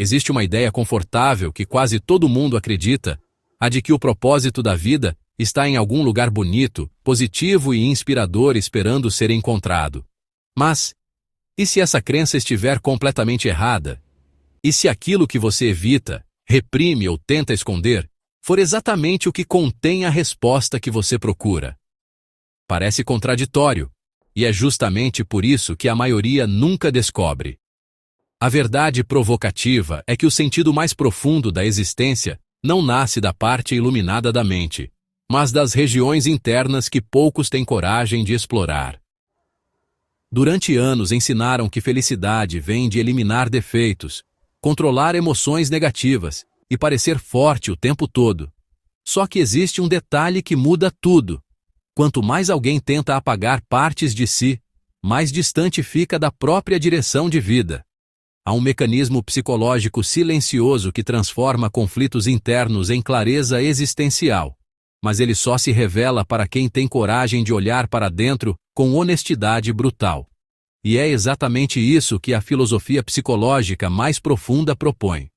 Existe uma ideia confortável que quase todo mundo acredita, a de que o propósito da vida está em algum lugar bonito, positivo e inspirador esperando ser encontrado. Mas, e se essa crença estiver completamente errada? E se aquilo que você evita, reprime ou tenta esconder, for exatamente o que contém a resposta que você procura? Parece contraditório, e é justamente por isso que a maioria nunca descobre. A verdade provocativa é que o sentido mais profundo da existência não nasce da parte iluminada da mente, mas das regiões internas que poucos têm coragem de explorar. Durante anos ensinaram que felicidade vem de eliminar defeitos, controlar emoções negativas e parecer forte o tempo todo. Só que existe um detalhe que muda tudo. Quanto mais alguém tenta apagar partes de si, mais distante fica da própria direção de vida. Há um mecanismo psicológico silencioso que transforma conflitos internos em clareza existencial, mas ele só se revela para quem tem coragem de olhar para dentro com honestidade brutal. E é exatamente isso que a filosofia psicológica mais profunda propõe.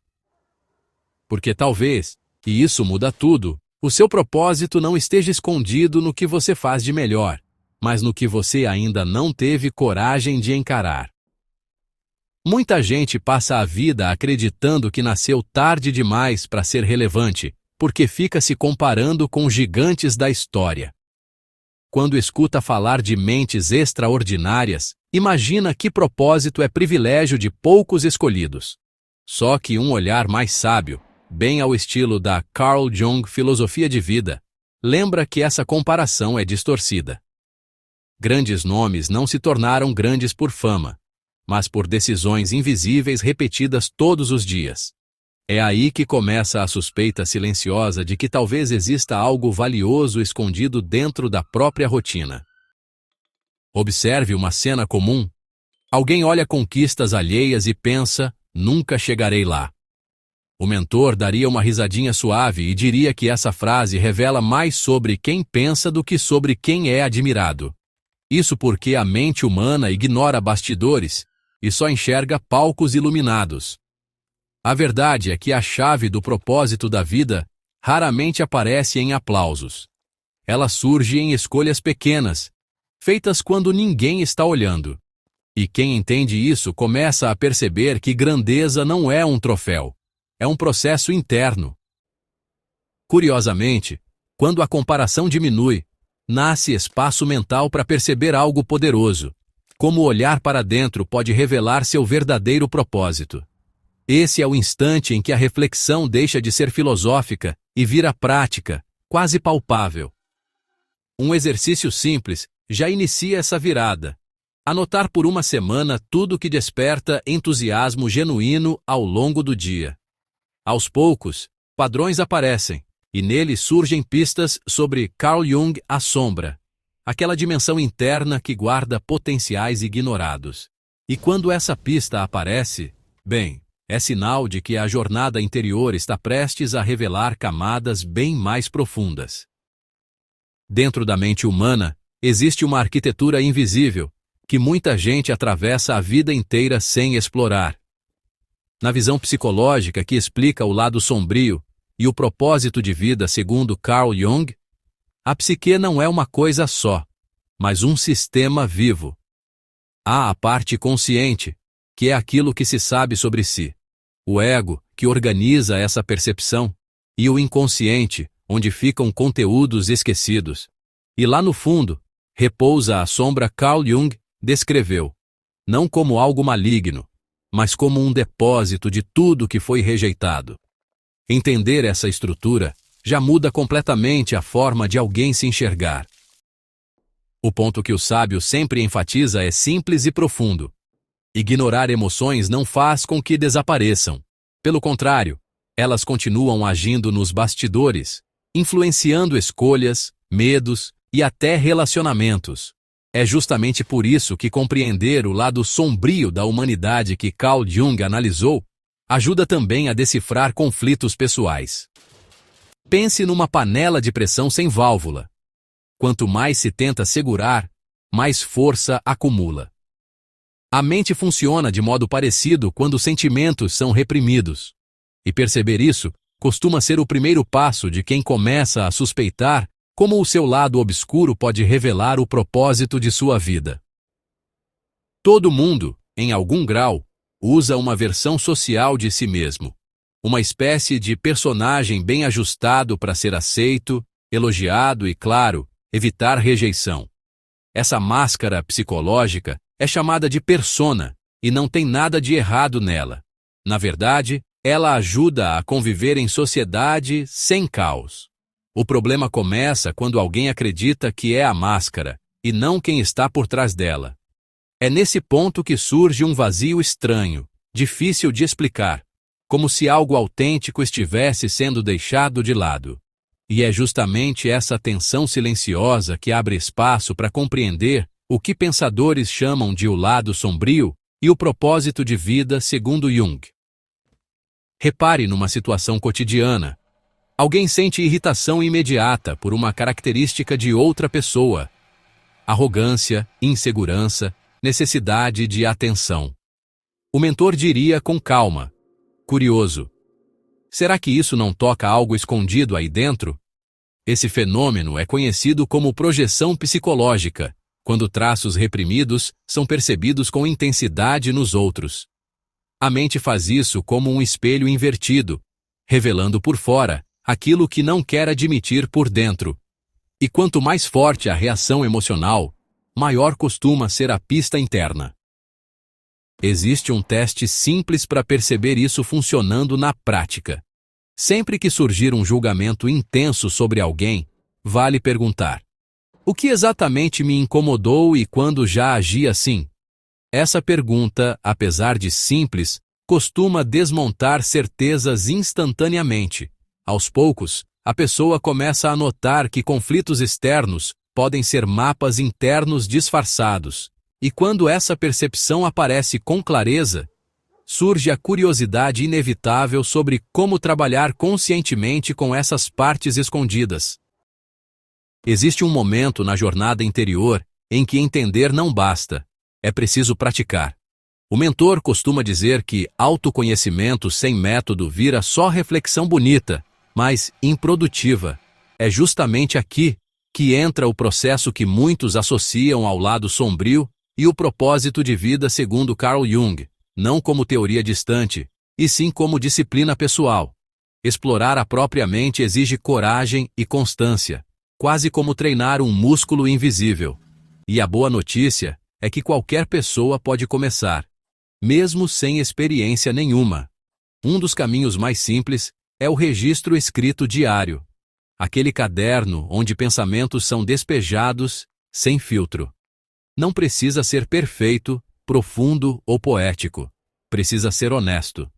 Porque talvez, e isso muda tudo, o seu propósito não esteja escondido no que você faz de melhor, mas no que você ainda não teve coragem de encarar. Muita gente passa a vida acreditando que nasceu tarde demais para ser relevante, porque fica se comparando com gigantes da história. Quando escuta falar de mentes extraordinárias, imagina que propósito é privilégio de poucos escolhidos. Só que um olhar mais sábio, bem ao estilo da Carl Jung Filosofia de Vida, lembra que essa comparação é distorcida. Grandes nomes não se tornaram grandes por fama, mas por decisões invisíveis repetidas todos os dias. É aí que começa a suspeita silenciosa de que talvez exista algo valioso escondido dentro da própria rotina. Observe uma cena comum. Alguém olha conquistas alheias e pensa, nunca chegarei lá. O mentor daria uma risadinha suave e diria que essa frase revela mais sobre quem pensa do que sobre quem é admirado. Isso porque a mente humana ignora bastidores e só enxerga palcos iluminados. A verdade é que a chave do propósito da vida raramente aparece em aplausos. Ela surge em escolhas pequenas, feitas quando ninguém está olhando. E quem entende isso começa a perceber que grandeza não é um troféu, é um processo interno. Curiosamente, quando a comparação diminui, nasce espaço mental para perceber algo poderoso, como olhar para dentro pode revelar seu verdadeiro propósito. Esse é o instante em que a reflexão deixa de ser filosófica e vira prática, quase palpável. Um exercício simples já inicia essa virada. Anotar por uma semana tudo que desperta entusiasmo genuíno ao longo do dia. Aos poucos, padrões aparecem, e neles surgem pistas sobre Carl Jung a sombra, aquela dimensão interna que guarda potenciais ignorados. E quando essa pista aparece, bem, é sinal de que a jornada interior está prestes a revelar camadas bem mais profundas. Dentro da mente humana, existe uma arquitetura invisível, que muita gente atravessa a vida inteira sem explorar. Na visão psicológica que explica o lado sombrio e o propósito de vida segundo Carl Jung, a psique não é uma coisa só, mas um sistema vivo. Há a parte consciente, que é aquilo que se sabe sobre si, o ego, que organiza essa percepção, e o inconsciente, onde ficam conteúdos esquecidos. E lá no fundo, repousa a sombra Carl Jung descreveu, não como algo maligno, mas como um depósito de tudo que foi rejeitado. Entender essa estrutura já muda completamente a forma de alguém se enxergar. O ponto que o sábio sempre enfatiza é simples e profundo. Ignorar emoções não faz com que desapareçam. Pelo contrário, elas continuam agindo nos bastidores, influenciando escolhas, medos e até relacionamentos. É justamente por isso que compreender o lado sombrio da humanidade que Carl Jung analisou ajuda também a decifrar conflitos pessoais. Pense numa panela de pressão sem válvula. Quanto mais se tenta segurar, mais força acumula. A mente funciona de modo parecido quando os sentimentos são reprimidos. E perceber isso costuma ser o primeiro passo de quem começa a suspeitar como o seu lado obscuro pode revelar o propósito de sua vida. Todo mundo, em algum grau, usa uma versão social de si mesmo. Uma espécie de personagem bem ajustado para ser aceito, elogiado e, claro, evitar rejeição. Essa máscara psicológica é chamada de persona e não tem nada de errado nela. Na verdade, ela ajuda a conviver em sociedade sem caos. O problema começa quando alguém acredita que é a máscara e não quem está por trás dela. É nesse ponto que surge um vazio estranho, difícil de explicar, como se algo autêntico estivesse sendo deixado de lado. E é justamente essa tensão silenciosa que abre espaço para compreender o que pensadores chamam de o lado sombrio e o propósito de vida segundo Jung. Repare numa situação cotidiana. Alguém sente irritação imediata por uma característica de outra pessoa. Arrogância, insegurança, necessidade de atenção. O mentor diria com calma: curioso. Será que isso não toca algo escondido aí dentro? Esse fenômeno é conhecido como projeção psicológica, quando traços reprimidos são percebidos com intensidade nos outros. A mente faz isso como um espelho invertido, revelando por fora aquilo que não quer admitir por dentro. E quanto mais forte a reação emocional, maior costuma ser a pista interna. Existe um teste simples para perceber isso funcionando na prática. Sempre que surgir um julgamento intenso sobre alguém, vale perguntar: o que exatamente me incomodou e quando já agi assim? Essa pergunta, apesar de simples, costuma desmontar certezas instantaneamente. Aos poucos, a pessoa começa a notar que conflitos externos podem ser mapas internos disfarçados. E quando essa percepção aparece com clareza, surge a curiosidade inevitável sobre como trabalhar conscientemente com essas partes escondidas. Existe um momento na jornada interior em que entender não basta, é preciso praticar. O mentor costuma dizer que autoconhecimento sem método vira só reflexão bonita, mas improdutiva. É justamente aqui que entra o processo que muitos associam ao lado sombrio e o propósito de vida segundo Carl Jung, não como teoria distante, e sim como disciplina pessoal. Explorar a própria mente exige coragem e constância, quase como treinar um músculo invisível. E a boa notícia é que qualquer pessoa pode começar, mesmo sem experiência nenhuma. Um dos caminhos mais simples é o registro escrito diário, aquele caderno onde pensamentos são despejados sem filtro. Não precisa ser perfeito, profundo ou poético. Precisa ser honesto.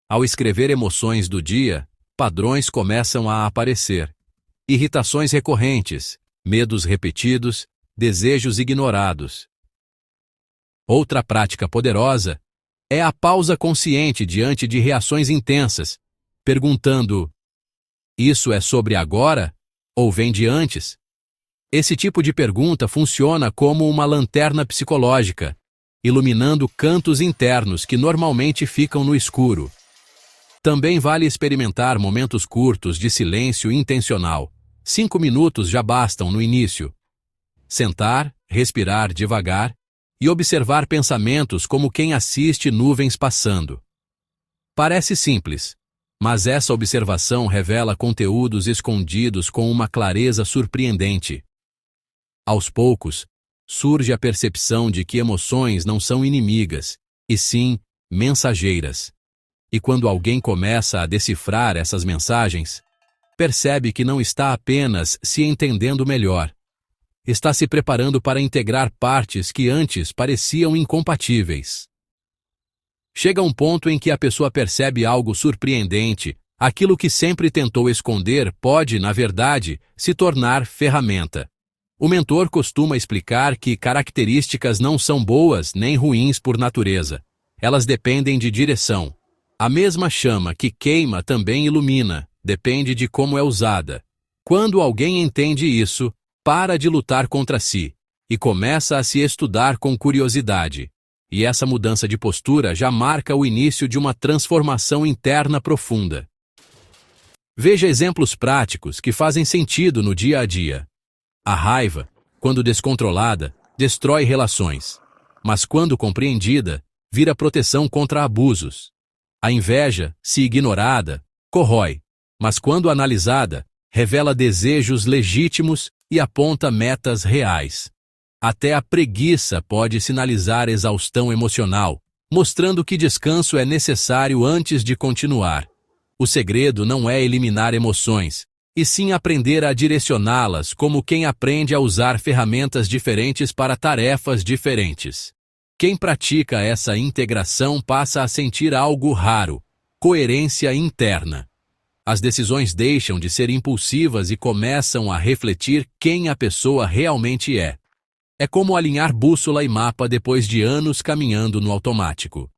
Ao escrever emoções do dia, padrões começam a aparecer. Irritações recorrentes, medos repetidos, desejos ignorados. Outra prática poderosa é a pausa consciente diante de reações intensas, perguntando: isso é sobre agora ou vem de antes? Esse tipo de pergunta funciona como uma lanterna psicológica, iluminando cantos internos que normalmente ficam no escuro. Também vale experimentar momentos curtos de silêncio intencional. 5 minutos já bastam no início. Sentar, respirar devagar e observar pensamentos como quem assiste nuvens passando. Parece simples, mas essa observação revela conteúdos escondidos com uma clareza surpreendente. Aos poucos, surge a percepção de que emoções não são inimigas, e sim mensageiras. E quando alguém começa a decifrar essas mensagens, percebe que não está apenas se entendendo melhor. Está se preparando para integrar partes que antes pareciam incompatíveis. Chega um ponto em que a pessoa percebe algo surpreendente. Aquilo que sempre tentou esconder pode, na verdade, se tornar ferramenta. O mentor costuma explicar que características não são boas nem ruins por natureza. Elas dependem de direção. A mesma chama que queima também ilumina, depende de como é usada. Quando alguém entende isso, para de lutar contra si e começa a se estudar com curiosidade. e essa mudança de postura já marca o início de uma transformação interna profunda. Veja exemplos práticos que fazem sentido no dia a dia. A raiva, quando descontrolada, destrói relações, mas quando compreendida, vira proteção contra abusos. A inveja, se ignorada, corrói, mas quando analisada, revela desejos legítimos e aponta metas reais. Até a preguiça pode sinalizar exaustão emocional, mostrando que descanso é necessário antes de continuar. O segredo não é eliminar emoções, e sim aprender a direcioná-las como quem aprende a usar ferramentas diferentes para tarefas diferentes. Quem pratica essa integração passa a sentir algo raro: coerência interna. As decisões deixam de ser impulsivas e começam a refletir quem a pessoa realmente é. É como alinhar bússola e mapa depois de anos caminhando no automático.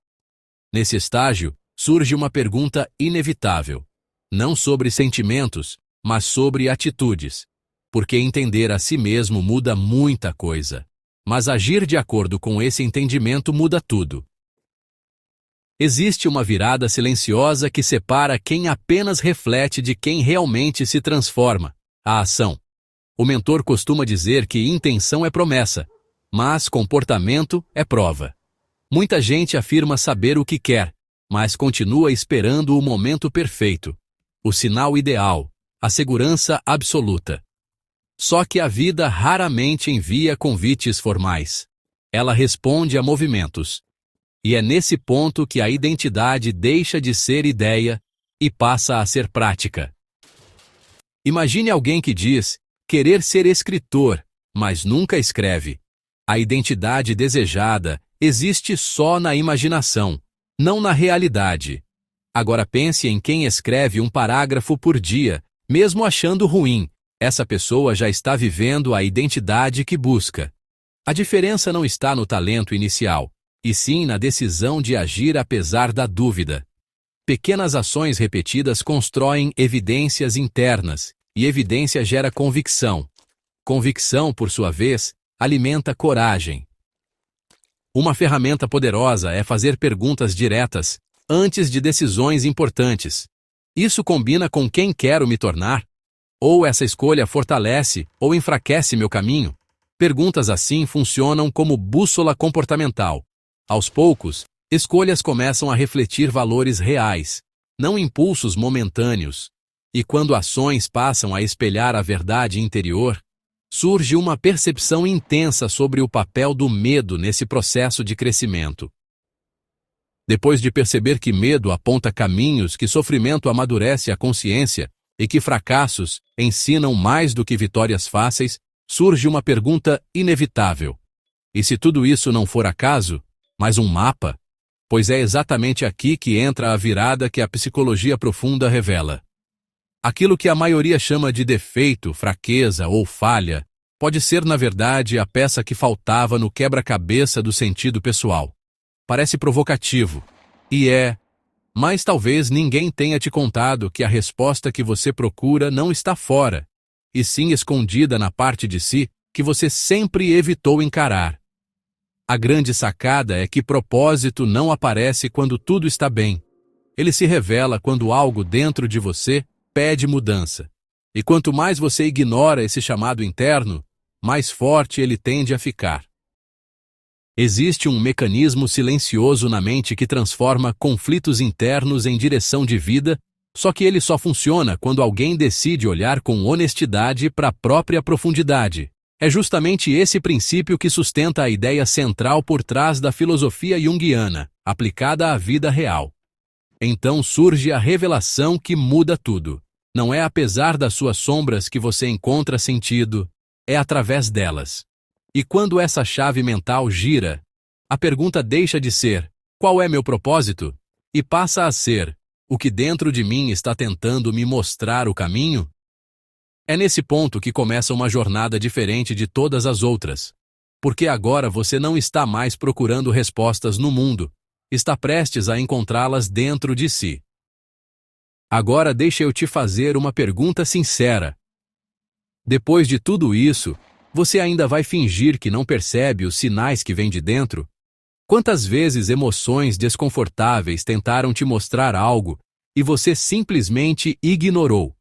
Nesse estágio, surge uma pergunta inevitável. Não sobre sentimentos, mas sobre atitudes. Porque entender a si mesmo muda muita coisa. Mas agir de acordo com esse entendimento muda tudo. Existe uma virada silenciosa que separa quem apenas reflete de quem realmente se transforma: a ação. O mentor costuma dizer que intenção é promessa, mas comportamento é prova. Muita gente afirma saber o que quer, mas continua esperando o momento perfeito, o sinal ideal, a segurança absoluta. Só que a vida raramente envia convites formais. Ela responde a movimentos. E é nesse ponto que a identidade deixa de ser ideia e passa a ser prática. Imagine alguém que diz querer ser escritor, mas nunca escreve. A identidade desejada existe só na imaginação, não na realidade. Agora pense em quem escreve um parágrafo por dia, mesmo achando ruim. Essa pessoa já está vivendo a identidade que busca. A diferença não está no talento inicial, e sim na decisão de agir apesar da dúvida. Pequenas ações repetidas constroem evidências internas, e evidência gera convicção. Convicção, por sua vez, alimenta coragem. Uma ferramenta poderosa é fazer perguntas diretas, antes de decisões importantes. Isso combina com quem quero me tornar? Ou essa escolha fortalece ou enfraquece meu caminho? Perguntas assim funcionam como bússola comportamental. Aos poucos, escolhas começam a refletir valores reais, não impulsos momentâneos. E quando ações passam a espelhar a verdade interior, surge uma percepção intensa sobre o papel do medo nesse processo de crescimento. Depois de perceber que medo aponta caminhos, que sofrimento amadurece a consciência e que fracassos ensinam mais do que vitórias fáceis, surge uma pergunta inevitável. E se tudo isso não for acaso, mas um mapa? Pois é exatamente aqui que entra a virada que a psicologia profunda revela. Aquilo que a maioria chama de defeito, fraqueza ou falha, pode ser, na verdade, a peça que faltava no quebra-cabeça do sentido pessoal. Parece provocativo, e é, mas talvez ninguém tenha te contado que a resposta que você procura não está fora, e sim escondida na parte de si que você sempre evitou encarar. A grande sacada é que propósito não aparece quando tudo está bem. Ele se revela quando algo dentro de você pede mudança. E quanto mais você ignora esse chamado interno, mais forte ele tende a ficar. Existe um mecanismo silencioso na mente que transforma conflitos internos em direção de vida, só que ele só funciona quando alguém decide olhar com honestidade para a própria profundidade. É justamente esse princípio que sustenta a ideia central por trás da filosofia junguiana, aplicada à vida real. Então surge a revelação que muda tudo. Não é apesar das suas sombras que você encontra sentido, é através delas. E quando essa chave mental gira, a pergunta deixa de ser: qual é meu propósito? E passa a ser: o que dentro de mim está tentando me mostrar o caminho? É nesse ponto que começa uma jornada diferente de todas as outras. Porque agora você não está mais procurando respostas no mundo, está prestes a encontrá-las dentro de si. Agora deixa eu te fazer uma pergunta sincera. Depois de tudo isso, você ainda vai fingir que não percebe os sinais que vêm de dentro? Quantas vezes emoções desconfortáveis tentaram te mostrar algo e você simplesmente ignorou?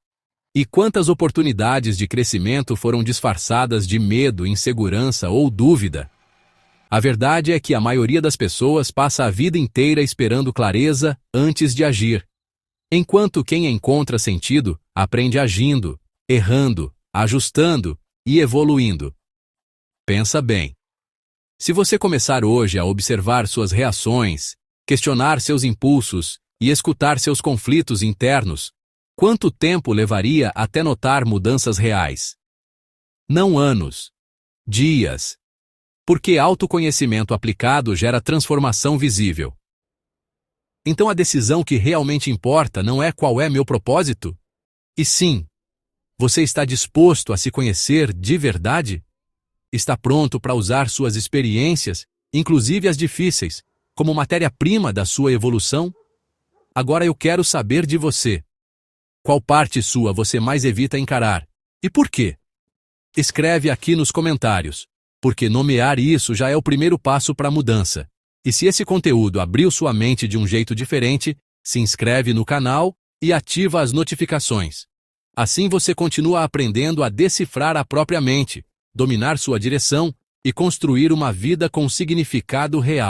E quantas oportunidades de crescimento foram disfarçadas de medo, insegurança ou dúvida? A verdade é que a maioria das pessoas passa a vida inteira esperando clareza antes de agir, enquanto quem encontra sentido aprende agindo, errando, ajustando e evoluindo. Pensa bem. Se você começar hoje a observar suas reações, questionar seus impulsos e escutar seus conflitos internos, quanto tempo levaria até notar mudanças reais? Não anos, dias. Porque autoconhecimento aplicado gera transformação visível. Então a decisão que realmente importa não é qual é meu propósito? E sim, você está disposto a se conhecer de verdade? Está pronto para usar suas experiências, inclusive as difíceis, como matéria-prima da sua evolução? Agora eu quero saber de você. Qual parte sua você mais evita encarar? E por quê? Escreve aqui nos comentários, porque nomear isso já é o primeiro passo para a mudança. E se esse conteúdo abriu sua mente de um jeito diferente, se inscreve no canal e ativa as notificações. Assim você continua aprendendo a decifrar a própria mente, dominar sua direção e construir uma vida com significado real.